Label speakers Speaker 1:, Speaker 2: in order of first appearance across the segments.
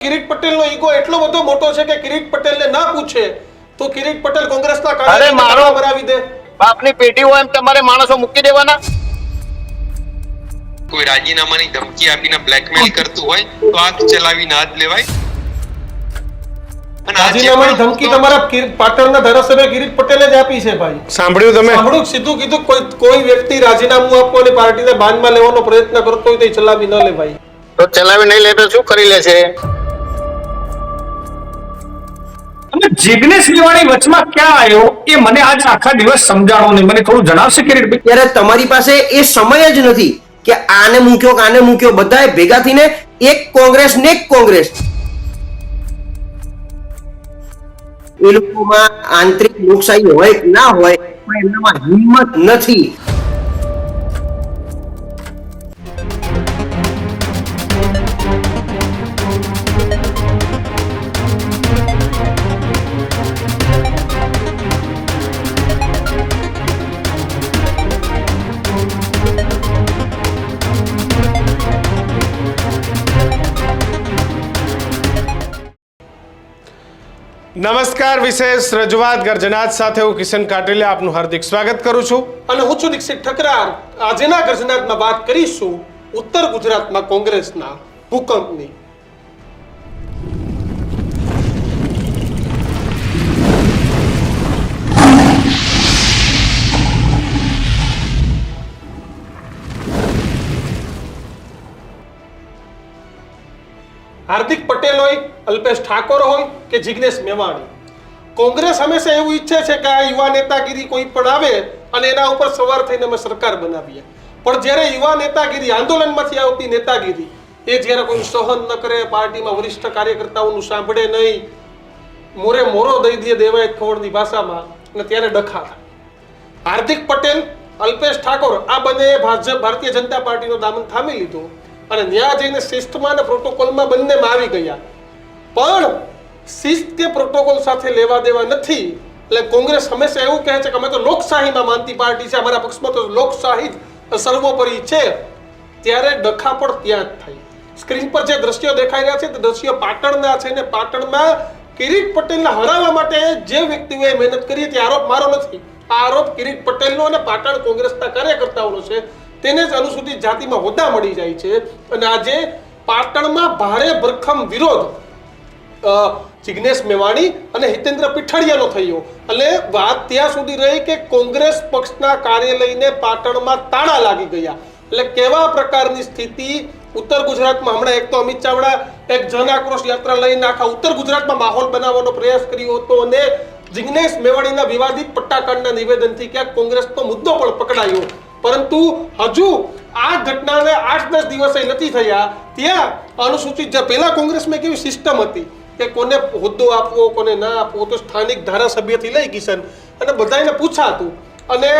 Speaker 1: કિરીટ પટેલનો ઈગો એટલો બધો મોટો છે કે કિરીટ પટેલને ના પૂછે તો કિરીટ પટેલ કોંગ્રેસના કાર્યકર્તા બનાવી દે.
Speaker 2: બાપની પેટી હોય એમ તમારે માણસો મૂકી દેવાના.
Speaker 3: કોઈ રાજીનામાની ધમકી આપીને બ્લેકમેલ કરતું હોય તો આગ ચલાવી ના જ લેવાય.
Speaker 1: રાજીનામાની ધમકી તમારા પાટણના ધારાસભ્ય કિરીટ પટેલે જ આપી છે ભાઈ.
Speaker 4: સાંભળ્યું તમે?
Speaker 1: સાંભળ્યું, સીધું કીધું કોઈ વ્યક્તિ રાજીનામું આપવાની પાર્ટીને બાનમાં લેવાનો પ્રયત્ન કરતો હોય તો ચલાવી ન લે ભાઈ.
Speaker 2: તો ચલાવી નહીં લે તો શું કરી લેશે?
Speaker 5: જિગ્નેશ મેવાણી વચમાં ક્યાં આવ્યો એ મને આજ આખા દિવસ સમજાણો નહીં. મને થોડું જણાવશે કિરીટભાઈ?
Speaker 6: ત્યારે તમારી પાસે એ સમય જ નથી કે આને મૂક્યો બધાએ ભેગા થઈને એક કોંગ્રેસ ને એક કોંગ્રેસ. એ લોકોમાં આંતરિક લોકશાહી હોય કે ના હોય પણ એમનામાં હિંમત નથી.
Speaker 4: નમસ્કાર, વિશેષ રજૂઆત ગર્જનાત સાથે હું કિશન કાટેલિયા આપનું હાર્દિક સ્વાગત કરું છું.
Speaker 1: અને હું છું દીક્ષિત ઠકરાર. આજના ગર્જનાતમાં વાત કરીશું ઉત્તર ગુજરાતમાં કોંગ્રેસના ભૂકંપની. હાર્દિક પટેલ હોય, અલ્પેશ ઠાકોર હોય કે જિગ્નેશ મેવાણી, કોંગ્રેસ હંમેશા એવું ઈચ્છે છે કે આ યુવા નેતાગીરી કોઈ પણ આવે અને એના ઉપર સવાર થઈને અમે સરકાર બનાવીએ. પણ જ્યારે યુવા નેતાગીરી, આંદોલનમાંથી આવતી નેતાગીરી એ જ્યારે કોઈ સહન ન કરે, પાર્ટીમાં વરિષ્ઠ કાર્યકર્તાઓનું સાંભળે નહીં, મોરે મોરો દઈ દે દેવાય ખવડની ભાષામાં, અને ત્યારે ડખા થાય. હાર્દિક પટેલ, અલ્પેશ ઠાકોર આ બંને ભારતીય જનતા પાર્ટીનો દામન થામી લીધો અને ન્યા જઈને શિસ્તમાં અને પ્રોટોકોલમાં બંનેમાં આવી ગયા. પણ શિસ્ત કે પ્રોટોકોલ સાથે લેવા દેવા નથી. એટલે કોંગ્રેસ હંમેશા એવું કહે છે કે અમે તો લોકશાહીમાં માનતી પાર્ટી છે, અમારા પક્ષમાં તો લોકશાહી સર્વોપરી છે. ત્યારે ડખા પણ ત્યાં જ થાય. સ્ક્રીન પર જે દ્રશ્યો દેખાઈ રહ્યા છે તે દ્રશ્યો પાટણના છે ને પાટણમાં કિરીટ પટેલને હરાવવા માટે જે વ્યક્તિઓએ મહેનત કરી હતી, આરોપ મારો નથી, આ આરોપ કિરીટ પટેલનો અને પાટણ કોંગ્રેસના કાર્યકર્તાઓનો છે. તેને જ અનુસૂચિત જાતિમાં હોદ્દા મળી જાય છે. અને આજે પાટણમાં ભારે ભરખમ વિરોધ જિગ્નેશ મેવાણી અને હિતેન્દ્ર પીઠડિયાનો થયો. અને વાત ત્યાં સુધી રહી કે કોંગ્રેસ પક્ષના કાર્યાલયને પાટણમાં તાળા લાગી ગયા. એટલે કેવા પ્રકારની સ્થિતિ ઉત્તર ગુજરાતમાં. હમણાં એક તો અમિત ચાવડા એક જન આક્રોશ યાત્રા લઈને આખા ઉત્તર ગુજરાતમાં માહોલ બનાવવાનો પ્રયાસ કર્યો હતો અને જિગ્નેશ મેવાણીના વિવાદિત પટ્ટાકાંડના નિવેદનથી ક્યાંક કોંગ્રેસનો મુદ્દો પણ પકડાયો. પરંતુ હજુ આ ઘટનાને 8-10 દિવસે નથી થયા ત્યાં અનુસૂચિત પહેલા કોંગ્રેસમાં કેવી સિસ્ટમ હતી કે કોને હોદ્દો આપવો કોને ના આપવો, તો સ્થાનિક ધારાસભ્યથી લઈ કિશન અને બધાને પૂછાતું. અને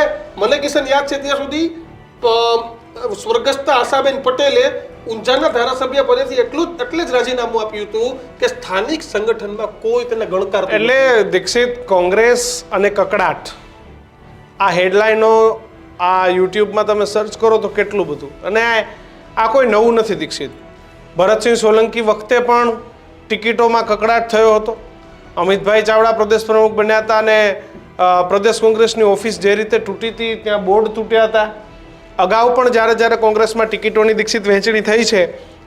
Speaker 1: મને કિશન યાદ છે ત્યાં સુધી સ્વર્ગસ્થ આશાબેન પટેલે ઊંઝાના ધારાસભ્ય પદેથી એટલે જ રાજીનામું આપ્યું હતું કે સ્થાનિક સંગઠનમાં કોઈ તેને ગણકાર.
Speaker 4: એટલે દીક્ષિત, કોંગ્રેસ અને કકડાટ આ હેડલાઇનો આ યુટ્યુબમાં તમે સર્ચ કરો તો કેટલું બધું. અને આ કોઈ નવું નથી દીક્ષિત. ભરતસિંહ સોલંકી વખતે પણ ટિકિટોમાં કકડાટ થયો હતો. અમિતભાઈ ચાવડા પ્રદેશ પ્રમુખ બન્યા હતા અને પ્રદેશ કોંગ્રેસની ઓફિસ જે રીતે તૂટી હતી ત્યાં બોર્ડ તૂટ્યા હતા. અગાઉ પણ જ્યારે કોંગ્રેસમાં ટિકિટોની દીક્ષિત વહેંચણી થઈ છે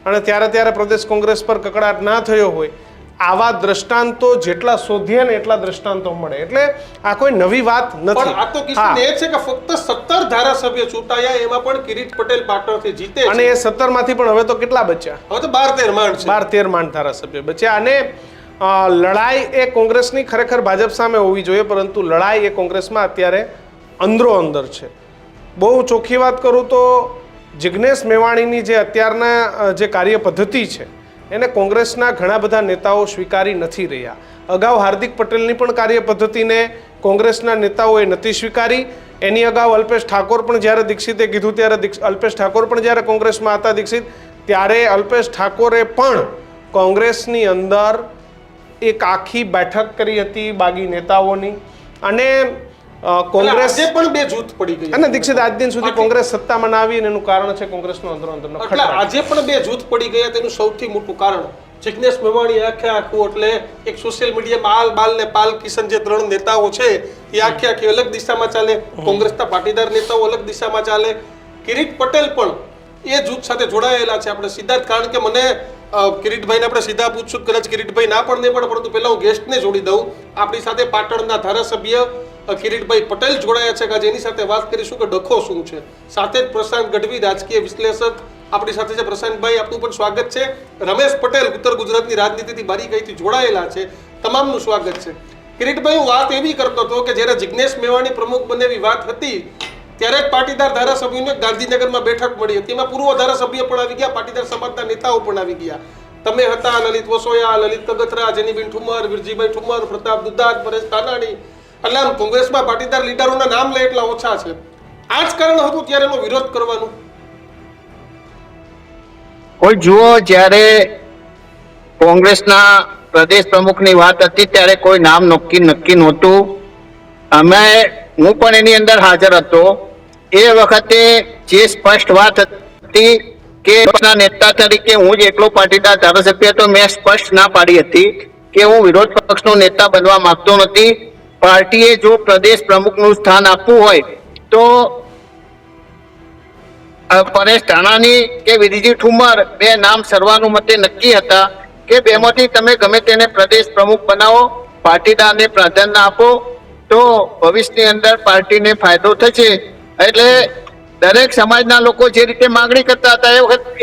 Speaker 4: અને ત્યારે પ્રદેશ કોંગ્રેસ પર કકડાટ ના થયો હોય, આવા દ્રષ્ટાંતો જેટલા શોધીએ ને એટલા દ્રષ્ટાંતો મળે. એટલે આ કોઈ નવી વાત નથી.
Speaker 1: પણ આ તો કિશન એ છે કે ફક્ત 17 ધારાસભ્ય ચૂંટાયા, એમાં પણ કિરીટ પટેલ પાટણથી જીતે
Speaker 4: અને એ 17 માંથી પણ હવે તો કેટલા બચ્યા?
Speaker 1: હવે તો 12-13 માંડ છે.
Speaker 4: 12-13 માંડ ધારાસભ્ય બચ્યા. અને લડાઈ એ કોંગ્રેસની ખરેખર ભાજપ સામે હોવી જોઈએ, પરંતુ લડાઈ એ કોંગ્રેસમાં અત્યારે અંદરો અંદર છે. બહુ ચોખ્ખી વાત કરું તો જિગ્નેશ મેવાણીની જે અત્યારના જે કાર્ય પદ્ધતિ છે એને કોંગ્રેસના ઘણા બધા નેતાઓ સ્વીકારી નથી રહ્યા. અગાઉ હાર્દિક પટેલની પણ કાર્ય પદ્ધતિને કોંગ્રેસના નેતાઓએ નથી સ્વીકારી. એની અગાઉ અલ્પેશ ઠાકોર પણ જ્યારે દીક્ષિતે કીધું ત્યારે અલ્પેશ ઠાકોર પણ જ્યારે કોંગ્રેસમાં હતા દીક્ષિત, ત્યારે અલ્પેશ ઠાકોરે પણ કોંગ્રેસની અંદર એક આખી બેઠક કરી હતી બાગી નેતાઓની. અને કોંગ્રેસ
Speaker 1: પણ બે જૂથ પડી ગયા
Speaker 4: અને દીક્ષિત આજ દિન સુધી કોંગ્રેસ સત્તામાં ના આવી અને એનું કારણ છે કોંગ્રેસનો અંદરો અંદરનો ખટરાટ.
Speaker 1: આજે પણ બે જૂથ પડી ગયા તેનું સૌથી મોટું કારણ જિગ્નેશ મેવાણી આખે આખું એટલે એક સોશિયલ મીડિયામાં આલ બાલ ને પાલ કિશન જે ત્રણ નેતાઓ છે એ આખે આખી અલગ દિશામાં ચાલે, કોંગ્રેસના પાટીદાર નેતાઓ અલગ દિશામાં ચાલે, કિરીટ પટેલ પણ એ જૂથ સાથે જોડાયેલા છે. આપણે સીધા જ, કારણ કે મને કિરીટભાઈને આપણે સીધા પૂછશું, કદાચ કિરીટભાઈ ના પણ નહીં પડે, પરંતુ પહેલા હું ગેસ્ટને જોડી દઉં. આપણી સાથે પાટણના ધારાસભ્ય કિરીટભાઈ પટેલ જોડાયા છે, કે આજે એની સાથે વાત કરીશું કે ડખો શું છે. સાથે જ પ્રશાંત ગઢવી, રાજકીય વિશ્લેષક આપણી સાથે છે. પ્રશાંતભાઈ, આપનું પણ સ્વાગત છે. રમેશ પટેલ, ઉત્તર ગુજરાતની રાજનીતિથી બારીકાઈથી જોડાયેલા છે, તમામનું સ્વાગત છે. કિરીટભાઈ, હું વાત એવી કરતો હતો કે જ્યારે જિગ્નેશ મેવાણી પ્રમુખ બને એવી વાત હતી ત્યારે જ પાટીદાર ધારાસભ્યોને ગાંધીનગરમાં બેઠક મળી હતી. એમાં પૂર્વ ધારાસભ્ય પણ આવી ગયા, પાટીદાર સમાજના નેતાઓ પણ આવી ગયા. તમે હતા, લલિત વસોયા, લલિત કગથરા, જેનીબેન ઠુમર, વિરજીભાઈ ઠુમર, પ્રતાપ દુધાત, પરેશ તાનાણી, એટલે આમ કોંગ્રેસમાં પાટીદાર લીડરોના નામ લે એટલા ઓછા છે. આ જ કારણ હતું ત્યારે એનો વિરોધ કરવાનું.
Speaker 2: કોઈ જુઓ, જ્યારે કોંગ્રેસના પ્રદેશ પ્રમુખની વાત હતી ત્યારે કોઈ નામ નક્કી નહોતું. હું પણ એની અંદર હાજર હતો. એ વખતે જે સ્પષ્ટ વાત હતી કે પક્ષના નેતા તરીકે હું જ એકલો પાટીદાર ધારાસભ્ય હતો, મેં સ્પષ્ટ ના પાડી હતી કે હું વિરોધ પક્ષનો નેતા બનવા માંગતો નથી. પાર્ટીએ જો પ્રદેશ પ્રમુખનું સ્થાન આપવું હોય તો પરેશ ધાનાણી કે વિરજી ઠુમર બે નામ સર્વાનુમતે નક્કી હતા કે બેમાંથી તમે ગમે તેને પ્રદેશ પ્રમુખ બનાવો, પાટીદારને પ્રાધાન્ય આપો તો ભવિષ્યની અંદર પાર્ટીને ફાયદો થશે. એટલે દરેક સમાજના લોકો જે રીતે માંગણી કરતા હતા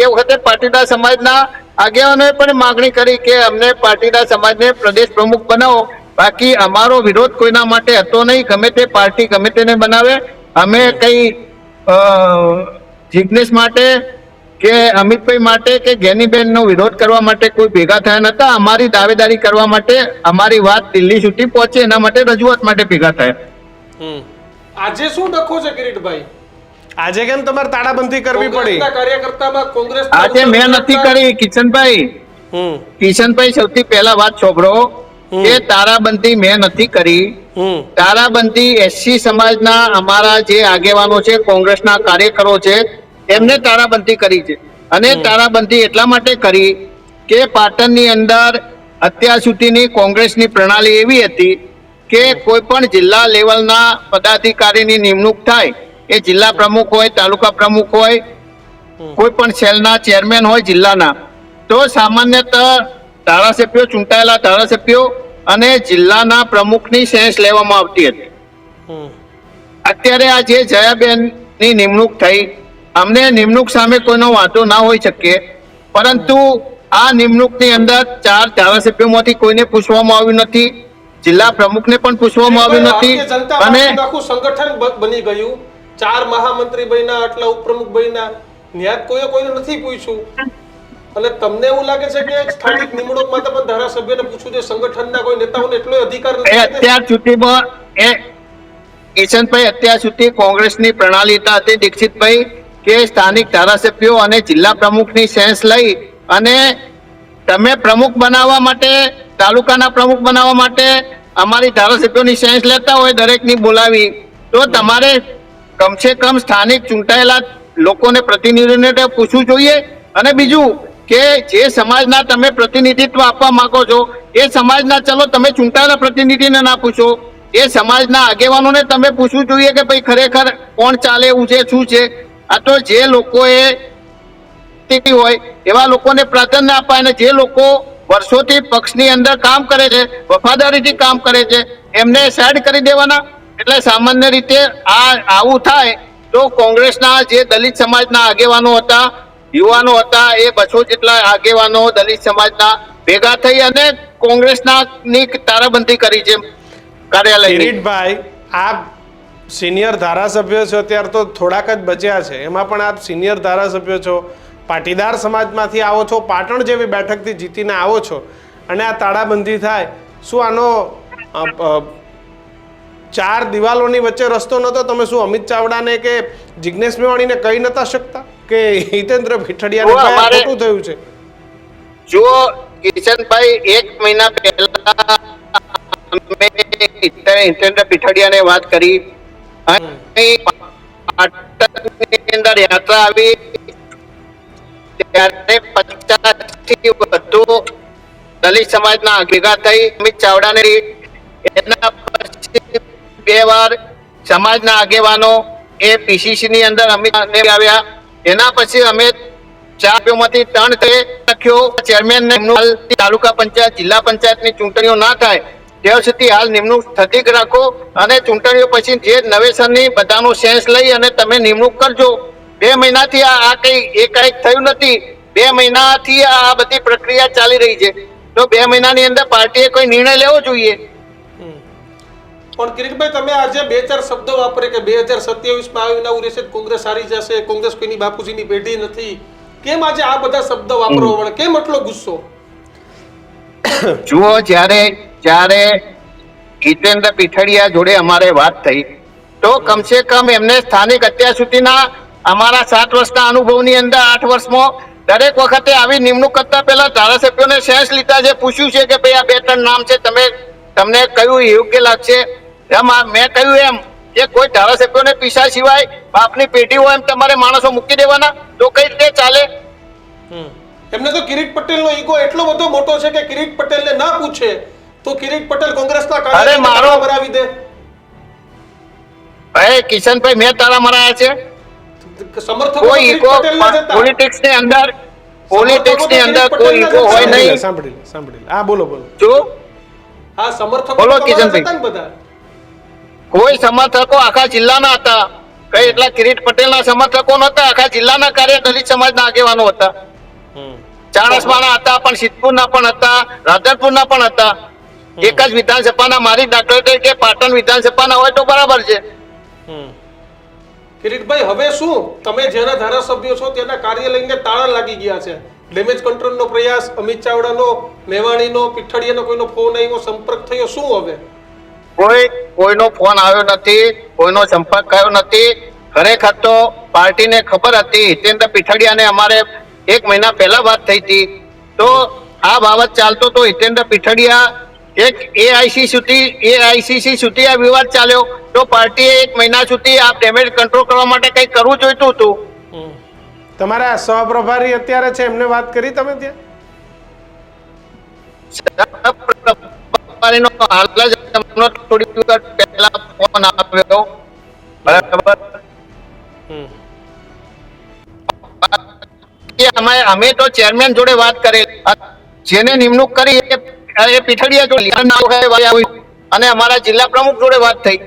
Speaker 2: એ વખતે પાટીદાર સમાજના આગેવાનોએ પણ માંગણી કરી કે અમને પાટીદાર સમાજને પ્રદેશ પ્રમુખ બનાવો. બાકી અમારો વિરોધ કોઈના માટે હતો નહીં. ગમે તે પાર્ટી ગમે તેને બનાવે. અમે કઈ જિગ્નેશ માટે કે અમિતભાઈ માટે કે જ્ઞાનીબેનનો વિરોધ કરવા માટે કોઈ ભેગા થયા નતા. અમારી દાવેદારી કરવા માટે, અમારી વાત દિલ્હી સુધી પહોંચે એના માટે રજૂઆત માટે ભેગા થયા.
Speaker 1: આજે શું ડખો છે કિરીટભાઈ?
Speaker 4: આજે કેમ તમારે તાળાબંધી કરવી પડી?
Speaker 1: કોંગ્રેસના કાર્યકર્તામાં કોંગ્રેસ
Speaker 2: આજે મેં નથી કરી કિશનભાઈ. કિશનભાઈ, સૌથી પહેલા વાત છોકરો કે તારાબંધી મેં નથી કરી. તારાબંધી એસસી સમાજના અમારા જે આગેવાનો છે, કોંગ્રેસના કાર્યકરો છે, એમને તારાબંધી કરી છે. અને તારાબંધી એટલા માટે કરી કે પાટણની અંદર અત્યાર સુધીની કોંગ્રેસની પ્રણાલી એવી હતી કે કોઈ પણ જિલ્લા લેવલના પદાધિકારીની નિમણૂક થાય, એ જિલ્લા પ્રમુખ હોય, તાલુકા પ્રમુખ હોય, કોઈ પણ સેલના ચેરમેન હોય જિલ્લાના, તો સામાન્યતઃ ધારાસભ્યો, ચૂંટાયેલા ધારાસભ્યો અને જિલ્લાના પ્રમુખની સેન્સ લેવામાં આવતી હતી. અત્યારે આ જે જયાબેનની નિમણૂક થઈ, અમને નિમણૂક સામે કોઈનો વાંધો ના હોઈ શકે, પરંતુ આ નિમણૂકની અંદર 4 ધારાસભ્યોમાંથી કોઈને પૂછવામાં આવ્યું નથી, જિલ્લા પ્રમુખને પણ પૂછવામાં આવ્યું નથી. અને
Speaker 1: આખું સંગઠન બની ગયું, 4 મહામંત્રી બન્યા, આટલા ઉપપ્રમુખ બન્યા, ન્યાય કોઈને નથી પૂછ્યું. અને તમને એવું લાગે છે કે સ્થાનિક નિમણૂકમાં તો પણ ધારાસભ્યને પૂછવું જોઈએ, સંગઠનના કોઈ નેતાઓને એટલો અધિકાર નથી?
Speaker 2: અત્યાર સુધીમાં કિશનભાઈ, અત્યાર સુધી કોંગ્રેસની પ્રણાલી હતી દીક્ષિતભાઈ કે સ્થાનિક ધારાસભ્યો અને જિલ્લા પ્રમુખની સેન્સ લઈ અને તમે પ્રમુખ બનાવવા માટે, તાલુકાના પ્રમુખ બનાવવા માટે અમારી ધારાસભ્યોની સેન્સ લેતા હોય દરેકની બોલાવી, તો તમારે કમસે કમ સ્થાનિક ચૂંટાયેલા લોકોને, પ્રતિનિધિઓને પૂછવું જોઈએ. અને બીજું કે જે સમાજના તમે પ્રતિનિધિત્વ આપવા માંગો છો એ સમાજના, ચલો તમે ચૂંટાયેલા પ્રતિનિધિને ના પૂછો, એ સમાજના આગેવાનોને તમે પૂછવું જોઈએ કે ભાઈ ખરેખર કોણ ચાલે એવું છે, શું છે. આ તો જે લોકોએ હોય એવા લોકોને પ્રાધાન્ય અપાય, અને જે લોકો વર્ષોથી પક્ષની અંદર કામ કરે છે, વફાદારીથી કામ કરે છે, એમને સાઈડ કરી દેવાના. એટલે સામાન્ય રીતે આવું થાય તો કોંગ્રેસના જે દલિત સમાજના આગેવાનો હતા, યુવાનો હતા, એ 200 જેટલા આગેવાનો દલિત સમાજના ભેગા થઈ અને કોંગ્રેસના તારાબંધી કરી છે કાર્યાલય.
Speaker 4: કિરીટભાઈ, આપ સિનિયર ધારાસભ્ય છો, અત્યારે તો થોડાક જ બચ્યા છે, એમાં પણ આપ સિનિયર ધારાસભ્ય છો, પાટીદાર સમાજમાંથી આવો છો, પાટણ જેવી બેઠકથી જીતીને આવો છો, અને આ તાળાબંધી થાય, શું આનો 4 દિવાલોની વચ્ચે રસ્તો નહોતો? તમે શું અમિત ચાવડાને કે જિગ્નેશ મેવાણીને કહી નતા શકતા કે હિતેન્દ્ર ભીઠડિયાને ખોટું થયું છે?
Speaker 2: જુઓ કિશનભાઈ, 1 મહિના પહેલા હિતેન્દ્ર ભીઠડિયાને વાત કરી, પાટણની અંદર યાત્રા આવી ત્યારે 50 થી વધુ દલિત સમાજના ભેગા થઈ અમિત ચાવડાને એના પછી 2 વાર સમાજના આગેવાનો એ પીસીસી ની અંદર અમિત આવ્યા. એના પછી અમે 4 માંથી 3 લખ્યો ચેરમેન તાલુકા પંચાયત જિલ્લા પંચાયતની ચૂંટણીઓ ના થાય ત્યાં સુધી હાલ નિમણૂક સ્થગિત રાખો અને ચૂંટણીઓ પછી જે નવેસરની બધાનો સેન્સ લઈ અને તમે નિમણૂક કરજો. 2 મહિનાથી આ કઈ એકાએક થયું નથી. 2 મહિનાથી આ બધી પ્રક્રિયા ચાલી રહી છે. તો 2 મહિનાની અંદર પાર્ટીએ કોઈ નિર્ણય લેવો જોઈએ.
Speaker 1: પણ કિરીટભાઈ તમે આજે 2-4 શબ્દો વાપરે કે 2027માં આવીને આવું રહેશે, કોંગ્રેસ હારી જશે, કોંગ્રેસ કોઈની બાપુજીની પેઢી નથી. કેમ આજે આ બધા શબ્દો વાપરવા પડે? કેમ એટલો ગુસ્સો?
Speaker 2: જુઓ, જ્યારે જીતેન્દ્ર પીઠડિયા જોડે અમારે વાત થઈ તો કમસે કમ એમને સ્થાનિક અત્યાર સુધીના અમારા 7 વર્ષના અનુભવની અંદર 8 વર્ષમાં દરેક વખતે આવી નિમણૂક કરતા પહેલા ધારાસભ્યોને સેન્સ લીધા છે, પૂછ્યું છે કે ભાઈ આ 2-3 નામ છે, તમને કયું યોગ્ય લાગશે. મેં કહ્યું એમ કે કોઈ ધારાસભ્યોને પીસા સિવાય બાપની પેઢી હોય એમ તમારે માણસો મૂકી દેવાના તો કઈ રીતે ચાલે?
Speaker 1: એમને તો કિરીટ પટેલનો ઈગો એટલો બધો મોટો છે કે કિરીટ પટેલને ના પૂછે તો કિરીટ પટેલ કોંગ્રેસના કાર્યકર્તા મરાવી દે.
Speaker 2: કિશનભાઈ, મેં તારા મરાયા છે?
Speaker 1: સમર્થકો
Speaker 2: કોઈ ઈગો પોલિટિક્સની અંદર કોઈ ઈગો હોય નહીં.
Speaker 4: સાંભળી હા, બોલો.
Speaker 2: જો
Speaker 1: આ સમર્થકો
Speaker 2: બોલો
Speaker 1: તો
Speaker 2: કિશનભાઈ.
Speaker 1: હતા ને બધા.
Speaker 2: કોઈ સમર્થકો આખા જિલ્લાના હતા, કઈ એટલા કિરીટ પટેલના સમર્થકો નહોતા, આખા જિલ્લાના કાર્ય દલિત સમાજના આગેવાનો હતા. ચાણસ્માના હતા, પણ સિદ્ધપુરના પણ હતા, રાધનપુરના પણ હતા. એક જ વિધાનસભાના મારી દાખલા તરીકે પાટણ વિધાનસભાના હોય તો બરાબર છે.
Speaker 1: કિરીટભાઈ, હવે શું તમે જેના ધારાસભ્યો છો તેના કાર્ય લઈને તાળા લાગી ગયા છે? ડેમેજ કંટ્રોલનો પ્રયાસ, અમિત ચાવડાનો, મેવાણીનો, પીઠડિયાનો કોઈનો ફોન આવ્યો, સંપર્ક થયો, શું હવે?
Speaker 2: કોઈનો ફોન આવ્યો નથી, કોઈનો સંપર્ક થયો નથી. ખરેખર તો પાર્ટીને ખબર હતી, હિતેન્દ્ર પીઠડિયાને અમારે 1 મહિના પહેલા વાત થઈ હતી. તો આ બાબત ચાલતો તો હિતેન્દ્ર પીઠડિયા એક એઆઈસીસી સુધી આ વિવાદ ચાલ્યો તો પાર્ટીએ 1 મહિના સુધી આ ડેમેજ કંટ્રોલ કરવા માટે કંઈક કરવું જોઈતું હતું.
Speaker 4: તમારા સહપ્રભારી અત્યારે છે, એમને વાત કરી તમે ત્યાં?
Speaker 2: થોડી પહેલા ફોન આવ્યો, બરાબર. અમે તો ચેરમેન જોડે વાત કરેલી, જેને નિમણૂક કરી એ પીઠડિયા જોડે અને અમારા જિલ્લા પ્રમુખ જોડે વાત થઈ.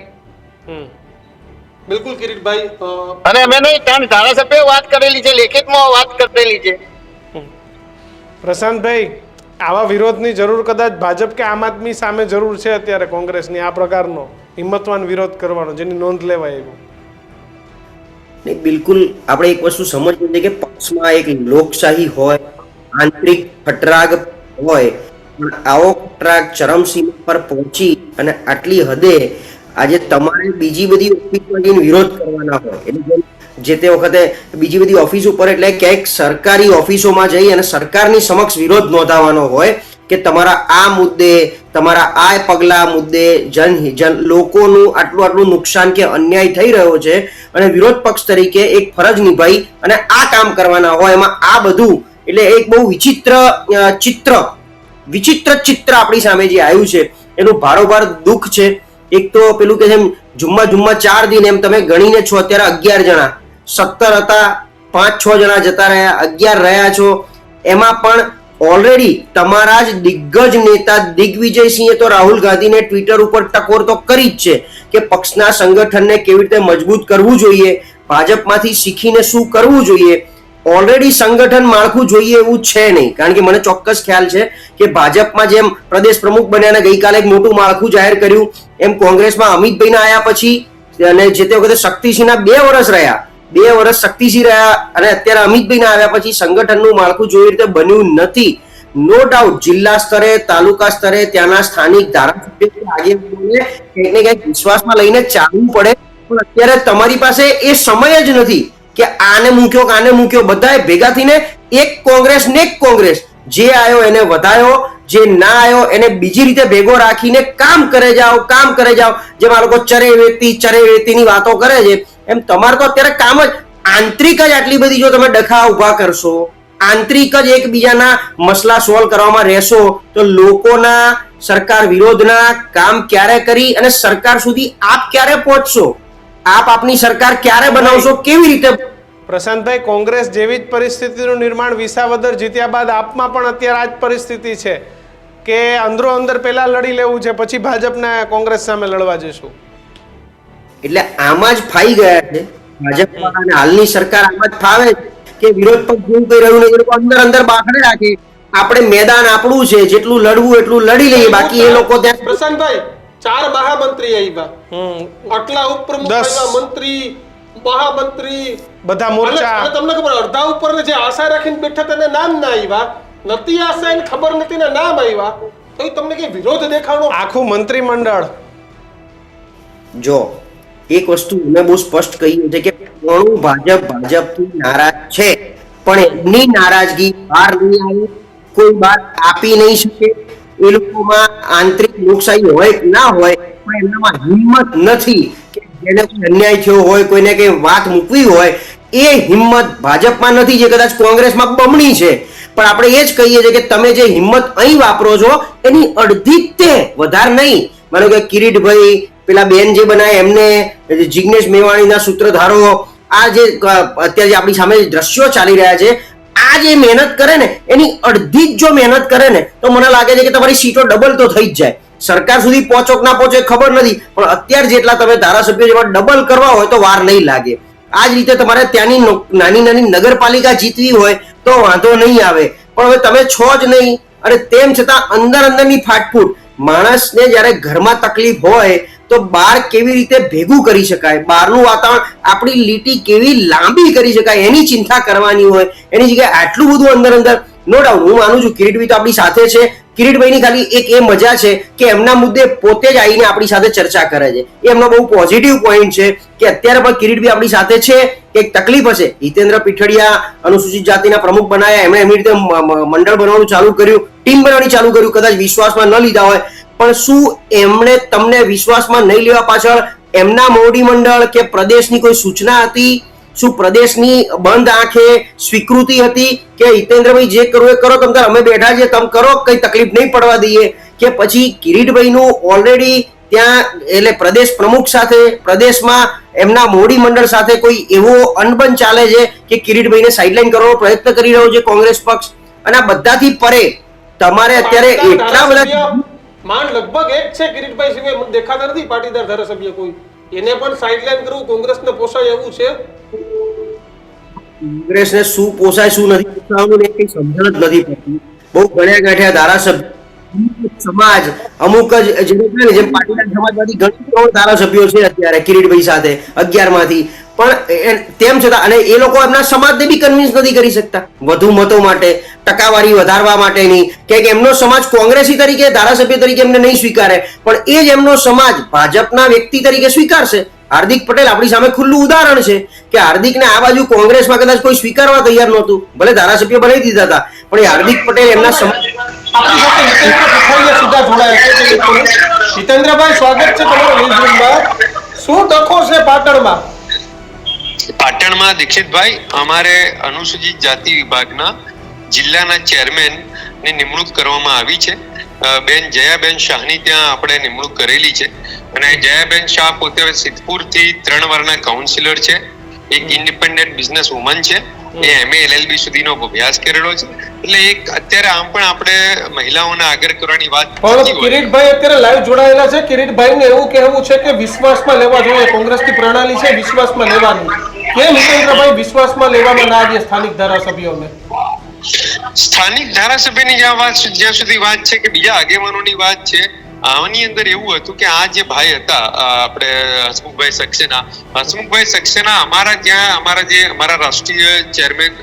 Speaker 1: બિલકુલ કિરીટભાઈ,
Speaker 2: અને અમે નહીં 3 ધારાસભ્યો વાત કરેલી છે, લેખિતમાં વાત કરેલી છે.
Speaker 4: પ્રશાંતભાઈ, આવા વિરોધની જરૂર કદાચ ભાજપ કે આમ આદમી સામે જરૂર છે અત્યારે કોંગ્રેસની, આ પ્રકારનો હિંમતવાન વિરોધ કરવાનો જેની નોંધ લેવાય એવો?
Speaker 6: નહીં, બિલકુલ. આપણે એક વસ્તુ સમજવી છે કે પક્ષમાં એક લોકશાહી હોય, આંતરિક ખટરાગ હોય, પણ આવો ખટરાગ ચરમસીમા પર પહોંચી અને આટલી હદે આજે તમારે બીજી બધી ઓફિસમાં જઈને વિરોધ કરવાના હોય, એટલે જે તે વખતે બીજી બધી ઓફિસ ઉપર એટલે ક્યાંક સરકારી ઓફિસોમાં જઈ અને સરકારની સમક્ષ વિરોધ નોંધાવવાનો હોય કે તમારા આ મુદ્દે, તમારા આ પગલા મુદ્દે લોકોનું આટલું નુકસાન કે અન્યાય થઈ રહ્યો છે અને વિરોધ પક્ષ તરીકે એક ફરજ નિભાઈ અને આ કામ કરવાના હોય. એમાં આ બધું એટલે એક બહુ વિચિત્ર ચિત્ર આપણી સામે જે આવ્યું છે એનું ભારોભાર દુઃખ છે. એક તો પેલું કે જેમ જુમ્મા 4 દિન એમ તમે ગણીને છો, અત્યારે 11 જણા, 17 હતા, 5-6 જણા જતા રહ્યા, 11 રહ્યા છો. એમાં પણ ઓલરેડી તમારા જ દિગ્ગજ નેતા દિગ્વિજયસિંહે તો રાહુલ ગાંધીને ટ્વિટર ઉપર ટકોર તો કરી જ છે કે પક્ષના સંગઠનને કેવી રીતે મજબૂત કરવું જોઈએ, ભાજપમાંથી શીખીને શું કરવું જોઈએ. ઓલરેડી સંગઠન માળખું જોઈએ એવું છે નહીં, કારણ કે મને ચોક્કસ ખ્યાલ છે કે ભાજપમાં જેમ પ્રદેશ પ્રમુખ બન્યા અને ગઈકાલે એક મોટું માળખું જાહેર કર્યું, એમ કોંગ્રેસમાં અમિતભાઈના આવ્યા પછી અને જે તે વખતે શક્તિસિંહના 2 વર્ષ રહ્યા, 2 વર્ષ શક્તિસિંહ રહ્યા અને અત્યારે અમિતભાઈના આવ્યા પછી સંગઠનનું માળખું જોઈ રીતે બન્યું નથી. નો ડાઉટ જિલ્લા સ્તરે, તાલુકા સ્તરે ત્યાંના સ્થાનિક ધારાસભ્યો આગેવાનોને કંઈક ને કંઈક વિશ્વાસમાં લઈને ચાલવું પડે, પણ અત્યારે તમારી પાસે એ સમય જ નથી કે આને મૂક્યો, બધાએ ભેગા થઈને એક કોંગ્રેસ, જે આવ્યો એને વધાયો, જે ના આવ્યો એને બીજી રીતે ભેગો રાખીને કામ કરે જાઓ. જેમ આ લોકો ચરે વેતીની વાતો કરે છે, એમ તમારે તો અત્યારે કામ જ આંતરિક જ આટલી બધી જો તમે ડખા ઉભા કરશો, આંતરિક જ એકબીજાના મસલા સોલ્વ કરવામાં રહેશો તો લોકોના સરકાર વિરોધના કામ ક્યારે કરી અને સરકાર સુધી આપ ક્યારે પહોંચશો? આપ આપની સરકાર ક્યારે બનાવશો? કેવી રીતે?
Speaker 4: પ્રશાંતભાઈ, કોંગ્રેસ જેવી જ પરિસ્થિતિનું નિર્માણ વિસાવદર જીત્યા બાદ આપમાં પણ અત્યારે આ જ પરિસ્થિતિ છે કે અંદરો અંદર પહેલા લડી લેવું છે, પછી ભાજપને કોંગ્રેસ સામે લડવા જઈશું.
Speaker 6: એટલે આમાં જ ફાઈ ગયા છે ભાજપ અને હાલની સરકાર. આમાં જ ફાવે છે કે વિરોધ પક્ષ જેવું કહી રહ્યું નથી, એ લોકો અંદર અંદર બાખડે રાખે. આપણે મેદાન આપણું છે, જેટલું લડવું એટલું લડી લઈએ, બાકી એ લોકો ત્યાં.
Speaker 1: પ્રશાંતભાઈ, 4 મહામંત્રી આવ્યા, આટલા ઉપપ્રમુખ
Speaker 4: 10
Speaker 1: આવ્યા, મંત્રી, મહામંત્રી,
Speaker 4: બધા મોરચા.
Speaker 1: અને તમને ખબર અડધા ઉપર જે આશા રાખીને બેઠા તેને નામ ના આવ્યા, નથી આશા એને ખબર નથી ને નામ આવ્યા, તો ઈ તમને કઈ વિરોધ દેખાડો?
Speaker 4: આખું મંત્રીમંડળ.
Speaker 6: જો એક વસ્તુ અમે બહુ સ્પષ્ટ કહ્યું છે કે કોણું ભાજપથી નારાજ છે, પણ એમની નારાજગી બહાર નહીં આવે, કોઈ બાર આપી નહીં શકે. એ લોકોમાં આંતરિક લોકશાહી હોય કે ના હોય, પણ એમનામાં હિંમત નથી કે જેને કોઈ અન્યાય થયો હોય, કોઈને કઈ વાત મૂકવી હોય, એ હિંમત ભાજપમાં નથી, જે કદાચ કોંગ્રેસમાં બમણી છે. પણ આપણે એ જ કહીએ છીએ કે તમે જે હિંમત અહીં વાપરો છો એની અડધી તે વધારે નહીં. માનો કે કિરીટભાઈ, પેલા બેન જે બનાવે એમને, જિગ્નેશ મેવાણીના સૂત્રધારો, આ જે અત્યારે જે આપણી સામે દ્રશ્યો ચાલી રહ્યા છે, આ જે મહેનત કરે ને એની અડધી જ જો મહેનત કરે ને તો મને લાગે છે કે તમારી સીટો ડબલ તો થઈ જ જાય. સરકાર સુધી પહોંચો કે ના પહોંચો ખબર નથી, પણ અત્યારે જેટલા તમે ધારાસભ્યો જેવા ડબલ કરવા હોય તો વાર નહીં લાગે. આ જ રીતે તમારે ત્યાંની નાની નાની નગરપાલિકા જીતવી હોય તો વાંધો નહીં આવે, પણ હવે તમે છો જ નહીં. અને તેમ છતાં અંદરની ફાટફૂટ, માણસને જ્યારે ઘરમાં તકલીફ હોય તો બહાર કેવી રીતે ભેગું કરી શકાય, બહારનું વાતાવરણ, આપણી લીટી કેવી લાંબી કરી શકાય, એની ચિંતા કરવાની હોય. એની જગ્યાએ આટલું બધું અંદર નો ડાઉટ હું માનું છું કિરીટભાઈ તો આપણી સાથે છે. કિરીટભાઈની ખાલી એક એ મજા છે કે એમના મુદ્દે પોતે જ આવીને આપણી સાથે ચર્ચા કરે છે, એ એમનો બહુ પોઝિટિવ પોઈન્ટ છે કે અત્યારે પણ કિરીટભાઈ આપણી સાથે છે. એક તકલીફ હશે, હિતેન્દ્ર પીઠડિયા અનુસૂચિત જાતિના પ્રમુખ બનાયા, એમણે એમની રીતે મંડળ બનાવવાનું ચાલુ કર્યું, ટીમ બનાવવાની ચાલુ કર્યું, કદાચ વિશ્વાસમાં ન લીધા હોય, પણ શું એમણે તમને વિશ્વાસમાં નહીં લેવા પાછળ એમના મોવડી મંડળ કે પ્રદેશની કોઈ સૂચના હતી? શું પ્રદેશની બંધ આંખે સ્વીકૃતિ હતી કે હિતેન્દ્રભાઈ જે કરવું એ કરો, તમે અમે બેઠા છીએ, તમે કરો, કઈ તકલીફ નહીં પડવા દઈએ? કે પછી કિરીટભાઈનું ઓલરેડી ત્યાં એટલે પ્રદેશ પ્રમુખ સાથે, પ્રદેશમાં એમના મોવડી મંડળ સાથે કોઈ એવો અનબન ચાલે છે કે કિરીટભાઈને સાઇડલાઇન કરવાનો પ્રયત્ન કરી રહ્યો છે કોંગ્રેસ પક્ષ? અને આ બધાથી પરે તમારે અત્યારે એટલા બધા
Speaker 1: માંડ લગભગ એક છે કિરીટભાઈ સિવાય મને દેખાતા નથી પાટીદાર ધારાસભ્ય કોઈ, એને પણ સાઇડલાઇન કરવું કોંગ્રેસને પોસાય એવું છે?
Speaker 6: કોંગ્રેસને શું પોસાય શું નથી પોસાવાનું એ કઈ સમજણ જ નથી પડતી. બહુ ગણ્યા ગાંઠ્યા ધારાસભ્ય, સમાજ અમુક જ જેમ પાટીદાર સમાજમાંથી ઘણા ધારાસભ્યો છે અત્યારે કિરીટભાઈ સાથે 11 માંથી, પણ તેમ છતાં અને એ લોકો એમના સમાજને બી કન્વિન્સ નથી કરી શકતા વધુ મતો માટે, ટકાવારી વધારવા માટેની, કે એમનો સમાજ કોંગ્રેસી તરીકે ધારાસભ્ય તરીકે એમને નહીં સ્વીકારે, પણ એ જ એમનો સમાજ ભાજપના વ્યક્તિ તરીકે સ્વીકારશે. હાર્દિક પટેલ આપણી સામે ખુલ્લું ઉદાહરણ છે કે હાર્દિકને આ બાજુ કોંગ્રેસમાં કદાચ કોઈ સ્વીકારવા તૈયાર નહોતું, ભલે ધારાસભ્ય બનાવી દીધા હતા, પણ એ હાર્દિક પટેલ એમના સમાજ.
Speaker 1: હિતેન્દ્રભાઈ, સ્વાગત છે તમારું ન્યૂઝરૂમમાં. શું ડખો છે પાટણમાં?
Speaker 3: પાટણમાં દીક્ષિતભાઈ, અમારે અનુસૂચિત જાતિ વિભાગના જિલ્લાના ચેરમેન ની નિમણૂક કરવામાં આવી છે. બેન જયાબેન શાહની ત્યાં આપણે નિમણૂક કરેલી છે, અને જયાબેન શાહ પોતે સિદ્ધપુર થી 3 વારના કાઉન્સિલર છે, એક ઇન્ડિપેન્ડન્ટ બિઝનેસ વુમન છે, એ MA LLB સુધીનો અભ્યાસ કરેલો છે. એટલે એક અત્યારે આમ પણ આપણે મહિલાઓને આગળ કરવાની વાત
Speaker 1: પણ કિરીટભાઈ અત્યારે લાઈવ જોડાયેલા છે. કિરીટભાઈને એવું કહેવું છે કે વિશ્વાસમાં લેવા જોઈએ, કોંગ્રેસની પ્રણાલી છે વિશ્વાસમાં લેવાની. કેમ હિતેન્દ્રભાઈ વિશ્વાસમાં લેવામાં ના આવે સ્થાનિક ધારાસભ્યોને?
Speaker 3: સ્થાનિક ધારાસભ્યની જ્યાં સુધી વાત છે કે બીજા આગેવાનોની વાત છે, આની અંદર એવું હતું કે આ જે ભાઈ હતા આપણે હસમુખભાઈ સક્સેના અમારા રાષ્ટ્રીય ચેરમેન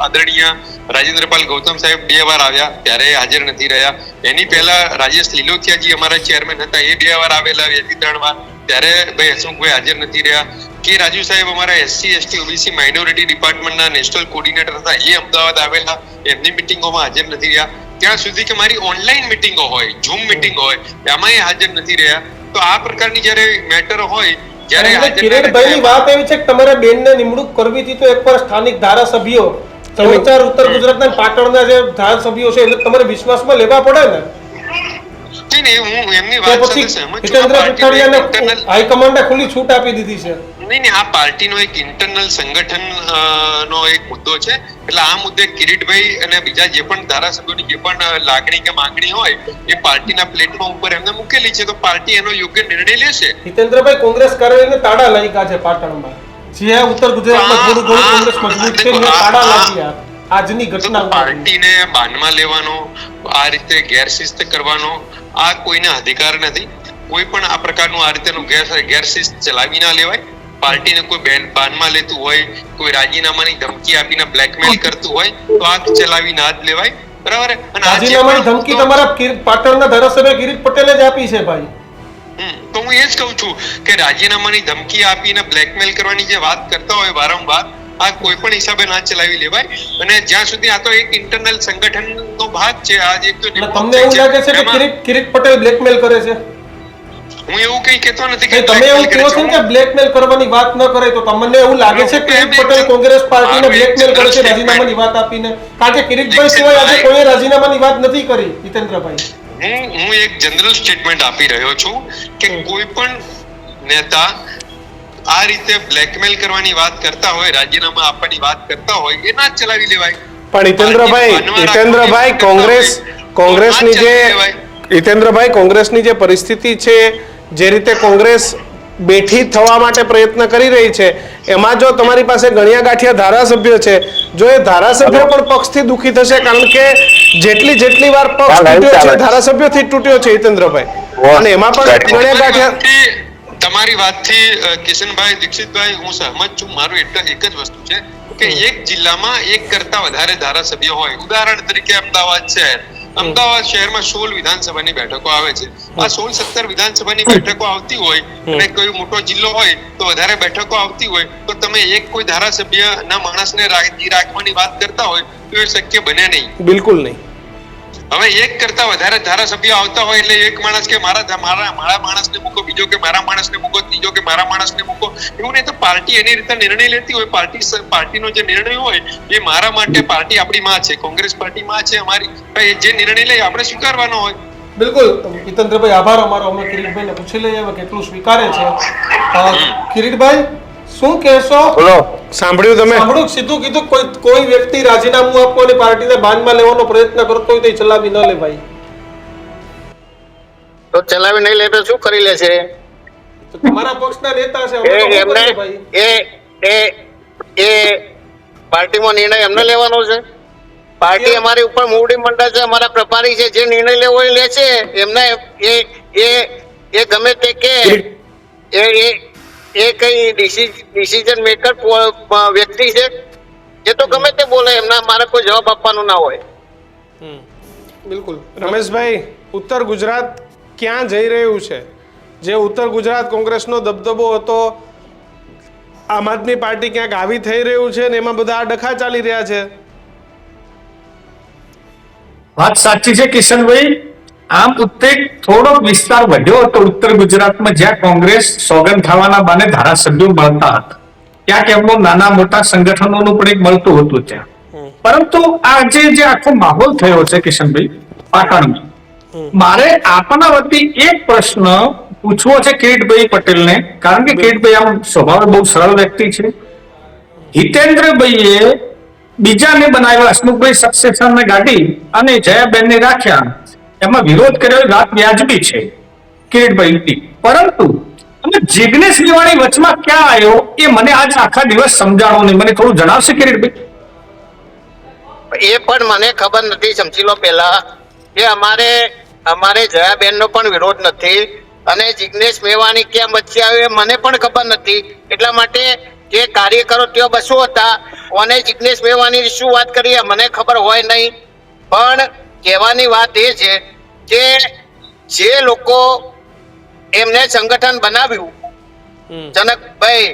Speaker 3: આદરણીય રાજેન્દ્રપાલ ગૌતમ સાહેબ 2 વાર આવ્યા, ત્યારે હાજર નથી રહ્યા. એની પહેલા રાજેશ લીલોથિયાજી અમારા ચેરમેન હતા, એ 2 વાર આવેલા, 2 થી 3 વાર, ત્યારે ભાઈ હસમુખભાઈ હાજર નથી રહ્યા. કે રાજુ સાહેબ અમારા SC ST OBC માઇનોરિટી ડિપાર્ટમેન્ટના નેશનલ કોર્ડિનેટર હતા, એ અમદાવાદ આવેલા, એમની મિટિંગોમાં હાજર નથી રહ્યા. ત્યાં સુધી કે મારી ઓનલાઈન મિટિંગો હોય, ઝૂમ મિટિંગ હોય, એમાં હાજર નથી રહ્યા. તો આ પ્રકારની જ્યારે મેટર હોય, જ્યારે
Speaker 1: કિરીટભાઈની વાત એવી છે કે તમારે બેનને નિમણૂક કરવી હતી તો એકવાર સ્થાનિક ધારાસભ્યો તમે ચાર ઉત્તર ગુજરાતના પાટણના જે ધારાસભ્યો છે એટલે તમારે વિશ્વાસમાં લેવા પડે ને.
Speaker 3: નહીં, હું એમની
Speaker 1: કે
Speaker 3: વાત
Speaker 1: પછી
Speaker 3: સાથે સહમત છું. આ
Speaker 1: હિતેન્દ્ર
Speaker 3: પાર્ટીનો એક
Speaker 1: પીઠાડિયાને
Speaker 3: internal-
Speaker 1: હાઈકમાન્ડે ખુલ્લી છૂટ આપી દીધી છે.
Speaker 3: નહીં, આ પાર્ટીનો એક ઇન્ટરનલ સંગઠન નો એક મુદ્દો છે. એટલે આ મુદ્દે કિરીટભાઈ અને બીજા જે પણ ધારાસભ્યોની જે પણ લાગણી કે માંગણી હોય એ પાર્ટીના પ્લેટફોર્મ ઉપર એમને મૂકેલી છે, તો પાર્ટી એનો યોગ્ય નિર્ણય લેશે.
Speaker 1: હિતેન્દ્રભાઈ, કોંગ્રેસ કાર્યાલયને તાળા લાગ્યા છે પાટણમાં. જ્યાં ઉત્તર ગુજરાતમાં થોડું ઘણું કોંગ્રેસ મજબૂત છે ત્યાં તાળા લાગ્યા. આજની ઘટના
Speaker 3: પાર્ટીને બાનમાં લેવાનો, આ રીતે ગેરશિસ્ત કરવાનો આ કોઈને અધિકાર નથી. કોઈ પણ આ પ્રકારનું આ રીતેનું ગેરશિસ્ત ચલાવી ના લેવાય. પાર્ટીને કોઈ બાનમાં લેતું હોય, કોઈ રાજીનામાની ધમકી આપીને બ્લેકમેલ કરતું હોય તો આ ચલાવી ના જ લેવાય. બરાબર. અને આ જે
Speaker 1: રાજીનામાની
Speaker 3: પણ
Speaker 1: ધમકી તમારા પાટણના ધારાસભ્ય કિરીટ પટેલે જ આપી છે ભાઈ.
Speaker 3: તો હું એ જ કહું છું કે રાજીનામાની ધમકી આપીને બ્લેકમેલ કરવાની જે વાત કરતા હોય વારંવાર, આ કોઈ પણ હિસાબે ના ચલાવી લેવાય. અને જ્યાં સુધી આ તો એક ઇન્ટરનલ સંગઠનનો ભાગ છે. આ એક તો
Speaker 1: એટલે તમને એવું લાગે છે કે કિરીટ પટેલ બ્લેકમેલ કરે છે?
Speaker 3: હું એવું કઈ કહેતો નથી કે
Speaker 1: તમે એવું કહો છો કે બ્લેકમેલ કરવાની વાત ન કરે, તો તમને એવું લાગે છે કે કિરીટ પટેલ કોંગ્રેસ પાર્ટીને બ્લેકમેલ કરે છે રાજીનામાની વાત આપીને? કારણ કે કિરીટભાઈ સિવાય આજે કોઈ રાજીનામાની વાત નથી કરી. હિતેન્દ્રભાઈ,
Speaker 3: હું એક જનરલ સ્ટેટમેન્ટ આપી રહ્યો છું કે કોઈ પણ નેતા આ રીતે બ્લેકમેલ કરવાની વાત કરતા હોય, રાજીનામા આપવાની વાત કરતા હોય, એ ના ચલાવી લેવાય.
Speaker 4: પણ હિતેન્દ્રભાઈ, કોંગ્રેસની જે પરિસ્થિતિ છે, જે રીતે કોંગ્રેસ બેઠી થવા માટે પ્રયત્ન કરી રહી છે, એમાં જો તમારી પાસે ગણ્યા ગાંઠિયા ધારાસભ્ય છે, જો એ ધારાસભ્ય પણ પક્ષથી દુખી થશે, કારણ કે જેટલી વાર પક્ષ તૂટ્યો છે ધારાસભ્યોથી જ તૂટ્યો છે હિતેન્દ્રભાઈ, અને એમાં પણ ગણ્યા ગાંઠિયા.
Speaker 3: તમારી વાતથી કિશનભાઈ, દીક્ષિતભાઈ, હું સહમત છું. મારું એક જ વસ્તુ છે કે એક જિલ્લામાં એક કરતા વધારે ધારાસભ્ય હોય. ઉદાહરણ તરીકે અમદાવાદ શહેર. અમદાવાદ શહેરમાં 16 વિધાનસભાની બેઠકો આવે છે. આ 16-17 વિધાનસભાની બેઠકો આવતી હોય અને કોઈ મોટો જિલ્લો હોય તો વધારે બેઠકો આવતી હોય, તો તમે એક કોઈ ધારાસભ્ય ના માણસને રાખવાની વાત કરતા હોય તો એ શક્ય બને નહીં.
Speaker 4: બિલકુલ નહીં.
Speaker 3: હવે એક કરતા વધારે ધારાસભ્ય આવતા હોય એટલે એક માણસ કે મારા માણસને મૂકો, બીજો કે મારા માણસને મૂકો, ત્રીજો કે મારા માણસને મૂકો, એવું નહીં. તો પાર્ટી એની રીતે નિર્ણય લેતી હોય. પાર્ટીનો જે નિર્ણય હોય એ મારા માટે, પાર્ટી આપણી માં છે, કોંગ્રેસ પાર્ટી માં છે અમારી, જે નિર્ણય લઈએ આપણે સ્વીકારવાનો હોય.
Speaker 1: બિલકુલ હિતેન્દ્રભાઈ, આભાર અમારો. અમે કિરીટભાઈને પૂછી લઈએ હવે કેટલું સ્વીકારે છે. કિરીટભાઈ, શું કહેશો?
Speaker 4: સાંભળ્યું તમે?
Speaker 1: સાંભળ્યું, સીધું કીધું. કોઈ વ્યક્તિ રાજીનામું આપવાની પાર્ટીને બાનમાં લેવાનો પ્રયત્ન કરતો હોય તો એ ચલાવી ન લે ભાઈ.
Speaker 2: તો ચલાવી નહીં લે તો શું કરી લેશે?
Speaker 1: તો તમારા પક્ષના નેતા છે, અમે તો શું કરીએ ભાઈ?
Speaker 2: એ પાર્ટીમાં નિર્ણય એમને લેવાનો છે. પાર્ટી અમારી ઉપર મૂડી મંડળ છે, અમારા પ્રભારી છે, જે નિર્ણય લેવો એ લે છે. એમને એ ગમે તે કે એ કઈ ડિસિઝન મેકર વ્યક્તિ છે, એ તો ગમે તે બોલે, એમના મારે કોઈ જવાબ આપવાનો ના હોય.
Speaker 1: બિલકુલ.
Speaker 4: રમેશભાઈ, ઉત્તર ગુજરાત ક્યાં જઈ રહ્યું છે? જે ઉત્તર ગુજરાત કોંગ્રેસનો દબદબો હતો, આમ આદમી પાર્ટી ક્યાંક આવી થઈ રહ્યું છે ને એમાં બધા ડખા ચાલી રહ્યા છે.
Speaker 5: વાત સાચી છે કિશનભાઈ. આમ ઉત્તેક થોડોક વિસ્તાર વધ્યો હતો ઉત્તર ગુજરાતમાં, જ્યાં કોંગ્રેસ સોગંદ ખાવાના બાને ધારાસભ્યો મળતા હતા. ક્યાંક એમનું નાના મોટા સંગઠનોનું પણ એક મળતું હતું ત્યાં. પરંતુ આજે જે આખો માહોલ થયો છે કિશનભાઈ પાટણમાં, મારે આપના વતી એક પ્રશ્ન પૂછવો છે કિરીટભાઈ પટેલને, કારણ કે કિરીટભાઈ આમ સ્વભાવે બહુ સરળ વ્યક્તિ છે. હિતેન્દ્રભાઈએ બીજાને બનાવ્યા, હસમુખભાઈ સક્સેસરને ગાડી અને જયાબેનને રાખ્યા, એમાં વિરોધ કર્યો વાત વ્યાજબી છે કિરીટભાઈ, પરંતુ અને જિગ્નેશ મેવાણી વચમાં ક્યાં આવ્યો એ મને આજ આખા દિવસ સમજાણો નહીં. મને થોડું જણાવશે કિરીટભાઈ?
Speaker 2: એ પણ મને ખબર નથી. સમજી લો પેલા કે અમારે જયાબેનનો પણ વિરોધ નથી અને જિગ્નેશ મેવાણી ક્યાં વચ્ચે આવ્યો એ મને પણ ખબર નથી. એટલા માટે જે કાર્યકરો ત્યાં બસો હતા, અને જિગ્નેશ મેવાણી શું વાત કરી મને ખબર હોય નહીં. પણ કહેવાની વાત એ છે કે જે લોકો એમને સંગઠન બનાવ્યું, જનકભાઈ,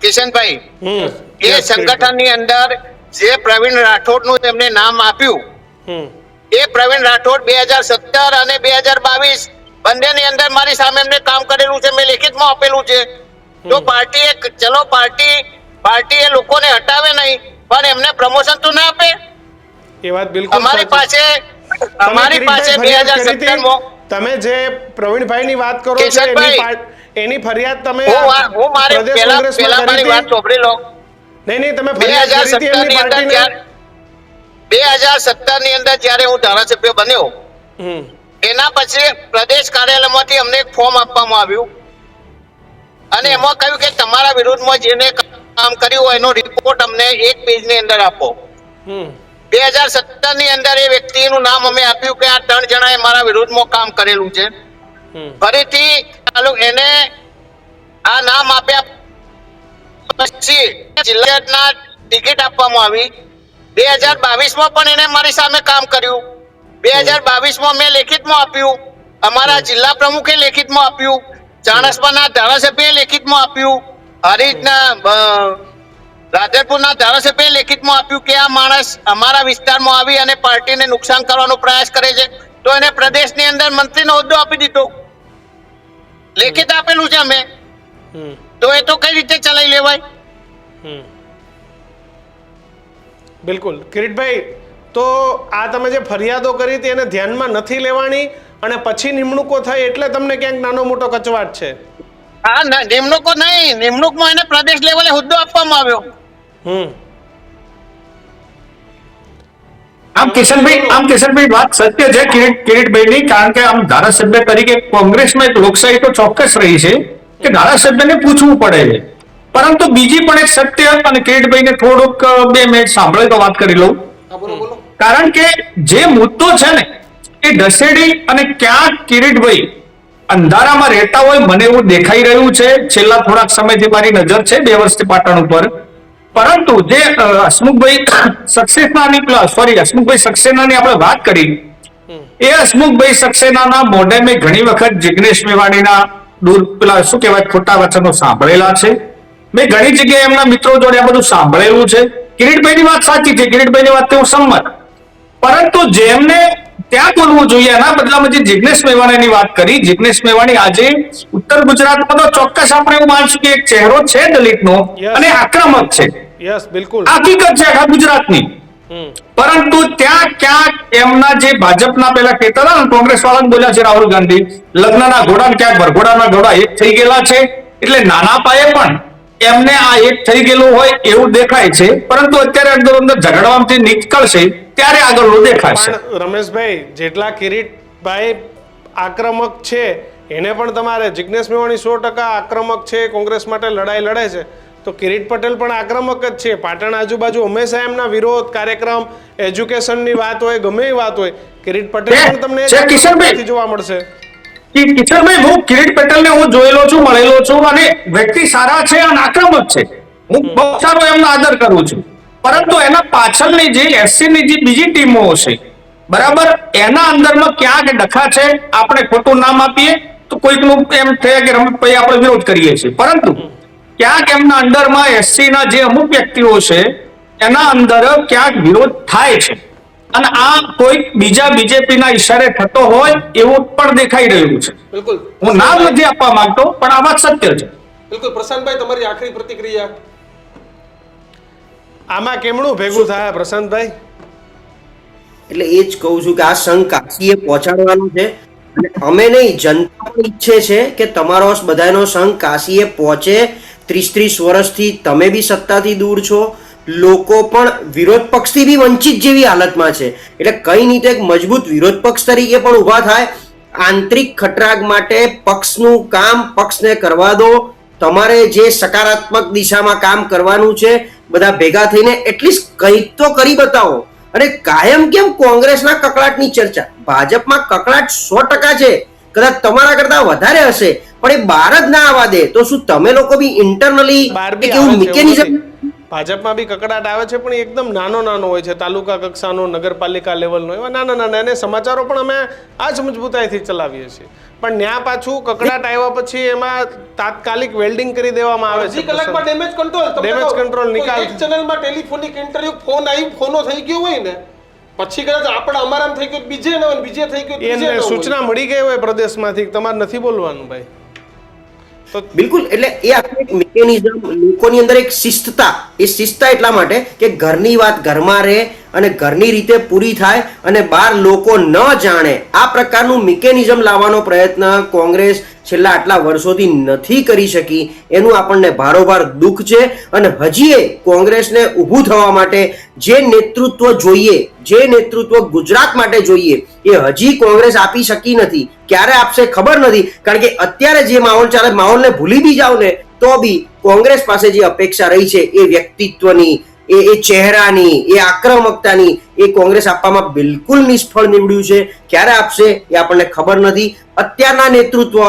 Speaker 2: કિશનભાઈ, એ સંગઠનની અંદર જે પ્રવીણ રાઠોડ નું તેમને નામ આપ્યું, એ પ્રવીણ રાઠોડ 2017 અને 2022 બંનેની અંદર મારી સામે એમને કામ કરેલું છે, મેં લેખિતમાં આપેલું છે. તો પાર્ટી એ લોકોને હટાવે નહીં પણ એમને પ્રમોશન તો ના આપે.
Speaker 4: એ વાત બિલકુલ
Speaker 2: અમારી
Speaker 4: સાચી.
Speaker 2: પાસે
Speaker 4: તમે કિરીટભાઈ ફરિયાદ કરી હતી?
Speaker 2: 2017
Speaker 4: તમે જે પ્રવીણભાઈની વાત કરો છો
Speaker 2: કેશવભાઈ,
Speaker 4: એની ફરિયાદ તમે
Speaker 2: હું મારી
Speaker 4: પ્રદેશ
Speaker 2: પહેલા
Speaker 4: કોંગ્રેસમાં
Speaker 2: મારી
Speaker 4: કરી
Speaker 2: વાત
Speaker 4: હતી?
Speaker 2: સાંભળી લો.
Speaker 4: નહીં તમે ફરિયાદ કરી હતી
Speaker 2: 2017
Speaker 4: એમની
Speaker 2: ની અંદર
Speaker 4: પાર્ટીને?
Speaker 2: 2017 ની અંદર જ્યારે હું ધારાસભ્ય બન્યો
Speaker 4: હમ
Speaker 2: એના પછી પ્રદેશ કાર્યાલયમાંથી અમને એક ફોર્મ આપવામાં આવ્યું અને એમાં કહ્યું કે તમારા વિરુદ્ધમાં જેને કામ કર્યું હોય એનો રિપોર્ટ અમને એક પેજની અંદર આપો.
Speaker 4: હમ
Speaker 2: 2017 ની અંદર એ વ્યક્તિનું નામ અમે આપ્યું કે આ 3 જણાએ મારા વિરુદ્ધમાં કામ કરેલું છે.
Speaker 4: હમ
Speaker 2: ફરીથી એને આ નામ આપ્યા પછી જિલ્લાના ટિકિટ આપવામાં આવી. 2022 માં પણ એને મારી સામે કામ કર્યું. 2022 માં મેં લેખિતમાં આપ્યું, અમારા જિલ્લા પ્રમુખે લેખિતમાં આપ્યું, ચાણસ્માના ધારાસભ્યએ લેખિતમાં આપ્યું, હરીજના રાધનપુરના ધારાસભ્યએ લેખિતમાં આપ્યું કે આ માણસ અમારા વિસ્તારમાં આવી અને પાર્ટીને નુકસાન કરવાનો પ્રયાસ કરે છે, તો એને પ્રદેશની અંદર મંત્રીનો હોદ્દો આપી દીધો. લેખિત આપેલું છે અમે,
Speaker 4: હમ
Speaker 2: તો એ તો કઈ રીતે ચલાવી લેવાય?
Speaker 4: હમ બિલકુલ. કિરીટભાઈ, તો આ તમે જે ફરિયાદો કરી હતી એને ધ્યાનમાં નથી લેવાની અને પછી નિમણૂકો થઈ એટલે તમને ક્યાંક નાનો મોટો કચવાટ છે?
Speaker 2: હા, નિમણૂકો નહીં, નિમણૂકમાં એને પ્રદેશ લેવલે હોદ્દો આપવામાં આવ્યો.
Speaker 4: હમ
Speaker 5: આમ કિશનભાઈ વાત સત્ય છે કિરીટભાઈની, કારણ કે આમ ધારાસભ્ય તરીકે કોંગ્રેસમાં એક લોકશાહી તો ચોક્કસ રહી છે કે ધારાસભ્યને પૂછવું પડે છે, પરંતુ બીજી પણ એક સત્ય, અને કિરીટભાઈને થોડુંક 2 મિનિટ સાંભળે તો વાત કરી લઉં.
Speaker 1: હા, બોલો બોલો.
Speaker 5: કારણ કે જે મુદ્દો છે ને એ ઢસેડી અને ક્યાંક કિરીટભાઈ અંધારામાં રહેતા હોય મને એવું દેખાઈ રહ્યું છે છેલ્લા થોડાક સમયથી. મારી નજર છે 2 વર્ષથી પાટણ ઉપર. પરંતુ જે હસમુખભાઈ સક્સેનાની આપણે વાત કરી, એ હસમુખભાઈ સક્સેનાના મોઢે મેં ઘણી વખત જિગ્નેશ મેવાણીના શું કહેવાય ખોટા વચનો સાંભળેલા છે. મેં ઘણી જગ્યાએ એમના મિત્રો જોડે આ બધું સાંભળેલું છે. કિરીટભાઈની વાત સાચી છે, કિરીટભાઈની વાત હું સંમત, પરંતુ જેમને ત્યાં બોલવું જોઈએ એના બદલામાં જે જિગ્નેશ મેવાણીની વાત કરી, જિગ્નેશ મેવાણી આજે ઉત્તર ગુજરાતમાં તો ચોક્કસ આપણે એવું માનશું કે એક ચહેરો છે દલિતનો અને આક્રમક છે.
Speaker 4: યસ, બિલકુલ.
Speaker 5: હકીકત છે આખા ગુજરાતની. પરંતુ ત્યાં ક્યાંક એમના જે ભાજપના પેલા કહેતા હતા ને, કોંગ્રેસ વાળા બોલ્યા છે રાહુલ ગાંધી, લગ્નના ઘોડા ક્યાંક વરઘોડાના ઘોડા એક થઈ ગયેલા છે, એટલે નાના પાયે પણ એમને આ એક થઈ ગયેલું હોય એવું દેખાય છે. પરંતુ અત્યારે અંદર ઝઘડવામાંથી નીકળશે ત્યારે આગળનું દેખાશે.
Speaker 4: પણ રમેશભાઈ, જેટલા કિરીટભાઈ આક્રમક છે એને પણ તમારે જિગ્નેશ મેવાણી 100% આક્રમક છે, કોંગ્રેસ માટે લડાઈ લડે છે, તો કિરીટ પટેલ પણ આક્રમક જ છે. પાટણ આજુબાજુ હંમેશા એમના વિરોધ કાર્યક્રમ, એજ્યુકેશનની વાત હોય, ગમે એ વાત હોય, કિરીટ પટેલ પણ તમને
Speaker 5: કિશનભાઈ
Speaker 4: જોવા મળશે.
Speaker 5: કિશનભાઈ, હું કિરીટ પટેલને હું જોયેલો છું, મળેલો છું, અને વ્યક્તિ સારા છે અને આક્રમક છે. હું બહુ સારો એમનો આદર કરું છું. પરંતુ એના પાછળની જે એસસીની જે બીજી ટીમો છે, બરાબર, એના અંદરમાં ક્યાંક ડખા છે. આપણે ખોટું નામ આપીએ તો કોઈકનું એમ થાય કે રમતભાઈ આપણે વિરોધ કરીએ છીએ, પરંતુ ક્યાંક એમના અંદરમાં એસસીના જે અમુક વ્યક્તિઓ છે એના અંદર ક્યાંક વિરોધ થાય છે, અને આ કોઈ બીજા બીજેપીના ઈશારે થતો હોય એવું પણ દેખાઈ રહ્યું છે.
Speaker 1: બિલકુલ.
Speaker 5: હું નામ નથી આપવા માંગતો, પણ આ વાત સત્ય છે.
Speaker 1: બિલકુલ. પ્રશાંતભાઈ, તમારી આખરી પ્રતિક્રિયા.
Speaker 4: આમાં કેમનું ભેગું થાય પ્રશાંતભાઈ?
Speaker 6: એટલે એ જ કહું છું કે આ સંઘ કાશીએ પહોંચાડવાનું છે અને અમે નહીં, જનતા પણ ઈચ્છે છે કે તમારો બધાનો સંઘ કાશીએ પહોંચે. 30 વર્ષથી તમે બી સત્તાથી દૂર છો, લોકો પણ વિરોધ પક્ષથી બી વંચિત જેવી હાલતમાં છે. એટલે કઈ નહીં તો એક મજબૂત વિરોધ પક્ષ તરીકે પણ ઊભા થાય. આંતરિક ખટરાગ માટે પક્ષનું કામ પક્ષને કરવા દો. તમારે જે સકારાત્મક દિશામાં કામ કરવાનું છે બધા ભેગા થઈને એટલીસ્ટ કંઈક તો કરી બતાવો. અને કાયમ કેમ કોંગ્રેસના કકળાટની ચર્ચા? ભાજપમાં કકળાટ 100% છે, કદાચ તમારા કરતા વધારે હશે, પણ એ બહાર જ ના આવવા દે. તો શું તમે લોકો બી ઇન્ટરનલી એક એવું મિકેનિઝમ?
Speaker 4: ભાજપમાં બી કકડાટ આવે છે, પણ એકદમ નાનો હોય છે, તાલુકા કક્ષાનો, નગરપાલિકા લેવલનો, એવા નાના એને સમાચારો પણ અમે આ જ મજબૂતાઈથી ચલાવીએ છીએ. પણ ન્યા પાછું કકડાટ આવ્યા પછી એમાં તાત્કાલિક વેલ્ડિંગ કરી દેવામાં આવે છે.
Speaker 1: કલાકમાં ડેમેજ કંટ્રોલ
Speaker 4: નિકાલ.
Speaker 1: એક ચેનલમાં ટેલિફોનિક ઇન્ટરવ્યુ ફોન આવી ફોનો થઈ ગયો હોય ને, પછી કદાચ આપણે અમારામ થઈ ગયું બીજે ન હોય, બીજે થઈ ગયું
Speaker 4: એને સૂચના મળી ગઈ હોય પ્રદેશમાંથી તમારે નથી બોલવાનું ભાઈ.
Speaker 6: બિલકુલ, એટલે એ આખું એક મિકેનિઝમ, લોકોની અંદર એક શિસ્તતા, એ શિસ્તતા એટલા માટે કે ઘરની વાત ઘરમાં રહે અને ઘરની રીતે પૂરી થાય અને બહાર લોકો ન જાણે, આ પ્રકારનું મિકેનિઝમ લાવવાનો પ્રયત્ન કોંગ્રેસ છેલ્લા આટલા વર્ષોથી નથી કરી શકી. એનું આપણને ભારોભાર દુઃખ છે. અને હજી કોંગ્રેસને ઊભું થવા માટે જે નેતૃત્વ જોઈએ, જે નેતૃત્વ ગુજરાત માટે જોઈએ, એ હજી કોંગ્રેસ આપી શકી નથી. ક્યારે આપશે ખબર નથી, કારણ કે અત્યારે જે માહોલ ચાલે, માહોલને ભૂલી બી જાવ ને તો બી કોંગ્રેસ પાસે જે અપેક્ષા રહી છે એ વ્યક્તિત્વની, એ ચહેરાની, એ આક્રમકતાની, એ કોંગ્રેસ આપવામાં બિલકુલ નિષ્ફળ નીવડ્યું છે. ક્યારે આપશે એ આપણને ખબર નથી. અત્યારના નેતૃત્વ,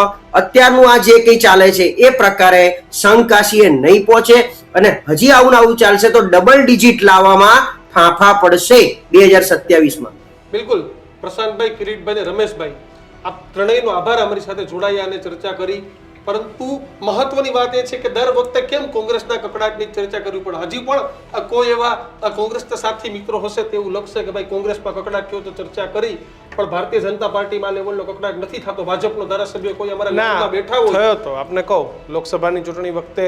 Speaker 6: અત્યારનું આ જે કંઈ ચાલે છે એ પ્રકારે સંઘકાશીએ નહીં પહોંચે અને હજી આવું ને આવું ચાલશે તો ડબલ ડિજિટ લાવવામાં ફાંફા પડશે 2027માં.
Speaker 1: બિલકુલ. પ્રશાંતભાઈ, કિરીટભાઈ અને રમેશભાઈ, આ ત્રણેયનો આભાર અમારી સાથે જોડાયા અને ચર્ચા કરી. પરંતુ મહત્વની વાત એ છે કે દર વખતે કેમ કોંગ્રેસના કકડાટની ચર્ચા કરવી પડે. હજી પણ કોઈ એવા કોંગ્રેસના સાથી મિત્રો હશે તેવું લખશે કે ભાઈ કોંગ્રેસમાં કકડાટ થયો તો ચર્ચા કરી, પણ ભારતીય જનતા પાર્ટીમાં લેવલનો કકડાટ નથી થતો. ભાજપનો ધારાસભ્ય કોઈ અમારા
Speaker 4: ના
Speaker 1: લેવલમાં બેઠા હોય
Speaker 4: થયો તો આપને કહું, લોકસભાની ચૂંટણી વખતે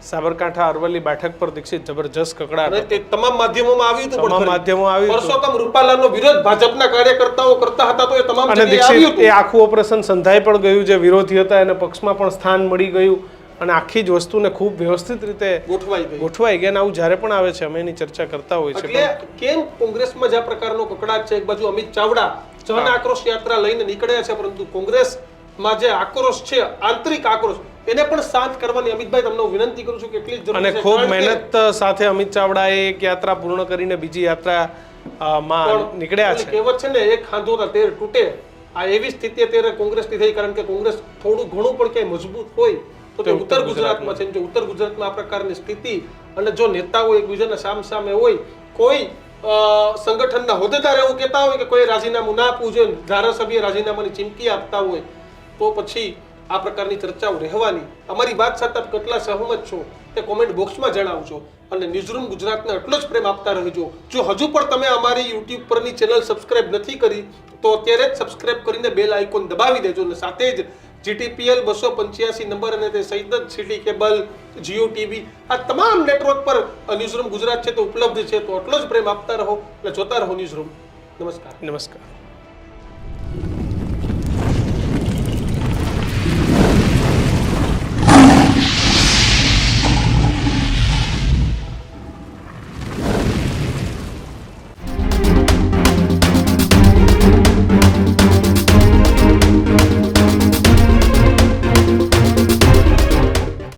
Speaker 4: સાબરકાંઠા અરવલ્લી બેઠક પર દીક્ષિત જબરજસ્ત કકડાટ
Speaker 1: અને તે તમામ માધ્યમોમાં આવ્યું હતું.
Speaker 4: તમામ માધ્યમો આવ્યું હતું.
Speaker 1: પરસોત્તમ રૂપાલાનો વિરોધ ભાજપના કાર્યકર્તાઓ કરતા હતા તો એ તમામ
Speaker 4: અને
Speaker 1: જગ્યાએ આવ્યું
Speaker 4: દીક્ષિત
Speaker 1: હતું.
Speaker 4: એ આખું ઓપરેશન સંધાઈ પણ ગયું, જે વિરોધી હતા એને પક્ષમાં પણ સ્થાન મળી ગયું અને આખી જ વસ્તુને ખૂબ વ્યવસ્થિત રીતે ગોઠવાઈ ગયા. અને આવું જ્યારે પણ આવે છે અમે એની ચર્ચા કરતા હોય છે.
Speaker 1: એટલે કેમ કોંગ્રેસમાં જે આ પ્રકારનો કકડાટ છે, એક બાજુ અમિત ચાવડા જન આક્રોશ યાત્રા લઈને નીકળ્યા છે, પરંતુ કોંગ્રેસમાં જે આક્રોશ છે, આંતરિક આક્રોશ, એને પણ શાંત કરવાની અમિતભાઈ તમને હું વિનંતી કરું છું કે એટલી જ જરૂર
Speaker 4: અને
Speaker 1: છે.
Speaker 4: ખૂબ
Speaker 1: કારણ કે
Speaker 4: મહેનત સાથે અમિત ચાવડાએ એક યાત્રા પૂર્ણ કરીને બીજી યાત્રા માં નીકળ્યા
Speaker 1: ઓલી
Speaker 4: છે.
Speaker 1: કહેવત છે ને, એક ખાંધોના તેર તૂટે, આ એવી સ્થિતિ અત્યારે કોંગ્રેસની થઈ. કારણ કે કોંગ્રેસ થોડું ઘણું પણ ક્યાંય મજબૂત હોય તો તે ઉત્તર ગુજરાતમાં છે. જો ઉત્તર ગુજરાતમાં આ પ્રકારની સ્થિતિ અને જો નેતાઓ એકબીજાના સામસામે હોય, કોઈ સંગઠનના હોદ્દેદાર એવું કહેતા હોય કે કોઈ રાજીનામું ના આપવું જોઈએ, ધારાસભ્ય રાજીનામાની ચીમકી આપતા હોય, તો પછી આ પ્રકારની ચર્ચાઓ રહેવાની. અમારી વાત સાથે આપ કેટલા સહમત છો તે કોમેન્ટ બોક્સમાં જણાવજો અને ન્યૂઝરૂમ ગુજરાતને એટલો જ પ્રેમ આપતા રહેજો. જો હજુ પણ તમે અમારી યુટ્યુબ પરની ચેનલ સબસ્ક્રાઇબ નથી કરી તો અત્યારે જ સબસ્ક્રાઇબ કરીને બેલ આઇકોન દબાવી દેજો અને સાથે જ GTPL 285 નંબર અને તે સહિત જ સિટી કેબલ, જીઓ ટીવી, આ તમામ નેટવર્ક પર ન્યૂઝરૂમ ગુજરાત છે તો ઉપલબ્ધ છે. તો એટલો જ પ્રેમ આપતા રહો અને જોતા રહો ન્યૂઝરૂમ. નમસ્કાર.
Speaker 4: નમસ્કાર.